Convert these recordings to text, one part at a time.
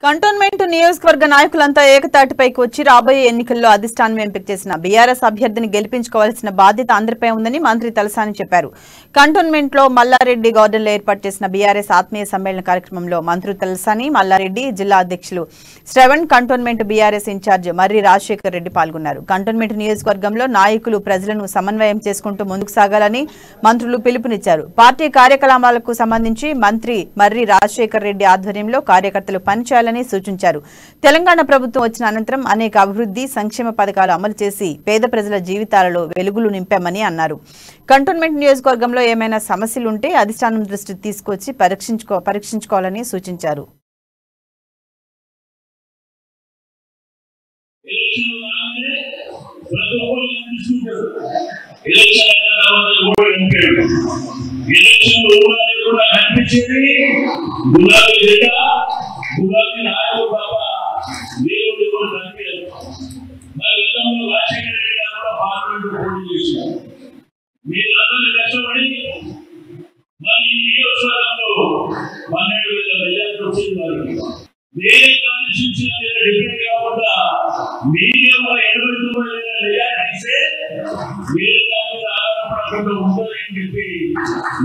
Cantonment నియోజకవర్గ నాయకులంతా ఏకతాటిపైకి వచ్చి రాబోయే ఎన్నికల్లో అధిష్టానం ఎంపిక చేసిన బీఆర్ఎస్ అభ్యర్థిని గెలిపించుకోవాల్సిన బాధ్యత అందరిపై ఉందని మంత్రి తలసాని చెప్పారు. కంటోన్మెంట్ లో మల్లారెడ్డి గార్డెన్ లో ఏర్పాటు చేసిన బీఆర్ఎస్ ఆత్మీయ సమ్మేళన కార్యక్రమంలో మంత్రి తలసాని, మల్లారెడ్డి, జిల్లా అధ్యక్షులు శ్రవణ్, కంటోన్మెంట్ బీఆర్ఎస్ ఇన్ఛార్జ్ మర్రి రాజశేఖర్ రెడ్డి పాల్గొన్నారు. కంటోన్మెంట్ నియోజకవర్గంలో నాయకులు ప్రజలను సమన్వయం చేసుకుంటూ ముందుకు సాగాలని మంత్రులు పిలుపునిచ్చారు. పార్టీ కార్యకలాపాలకు సంబంధించి మంత్రి మర్రి రాజశేఖర్ రెడ్డి ఆధ్వర్యంలో కార్యకర్తలు పనిచేయాలని సూచించారు. తెలంగాణ ప్రభుత్వం వచ్చిన అనంతరం అనేక అభివృద్ధి సంక్షేమ పథకాలు అమలు చేసి పేద ప్రజల జీవితాలలో వెలుగులు నింపామని అన్నారు. కంటోన్మెంట్ నియోజకవర్గంలో ఏమైనా సమస్యలుంటే అధిష్టానం దృష్టికి తీసుకొచ్చి పరీక్షించుకోవాలని సూచించారు. గులాబీ నాయకుడు తప్ప దేవుడు ఎవరు కనిపించదు. మరి గతంలో రాజశేఖర రెడ్డి గారు కూడా పార్లమెంట్ పోటీ చేశారు. మీరందరూ కష్టపడి మరి ఈ నియోజకవర్గంలో 12,000 మెజార్టీ వచ్చింది. వారికి వేరే కాన్స్టిట్యూన్సీ డిఫరెంట్ కాకుండా మీడియంలో 89,000 మెజార్టీ ఇస్తే వేరే దాని మీద ఆధారపడకుండా ఉంటుందని చెప్పి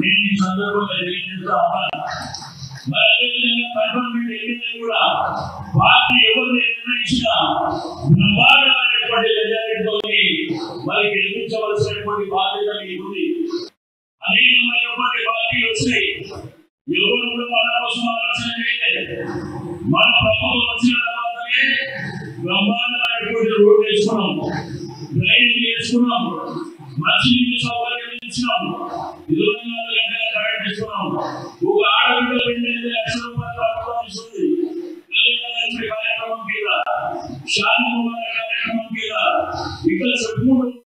నేను ఈ సందర్భంగా తెలియజేస్తా ఉన్నాను. మరి అదేవిధంగా కంటోన్మెంట్ ఎన్నికలు కూడా పార్టీ ఎవరు నిర్ణయించినా బ్రహ్మాండమైనటువంటి మెజారిటీతో మరి గెలిపించవలసినటువంటి బాధ్యత ఉంది. అనేకమైనటువంటి పార్టీలు వచ్చినాయి. ఎవరు కూడా మన కోసం ఆలోచన చేయలేదు. మన ప్రభుత్వం వచ్చిన తర్వాతనే బ్రహ్మాండమైనటువంటి రోడ్డు వేసుకున్నాం, డ్రైనేజ్ చేసుకున్నాం, మంచినీటి సౌకర్యం ఇచ్చినాం, 24 గంటల కరెంట్ ఇస్తున్నాం. ఒక ఆడబిడ్డ పెళ్లి 1,00,000 రూపాయలు ప్రభుత్వం ఇస్తుంది. కళ్యాణ కార్యక్రమం మీద, శాంతి కార్యక్రమం మీద, ఇక్కడ చెప్పుకుంటూ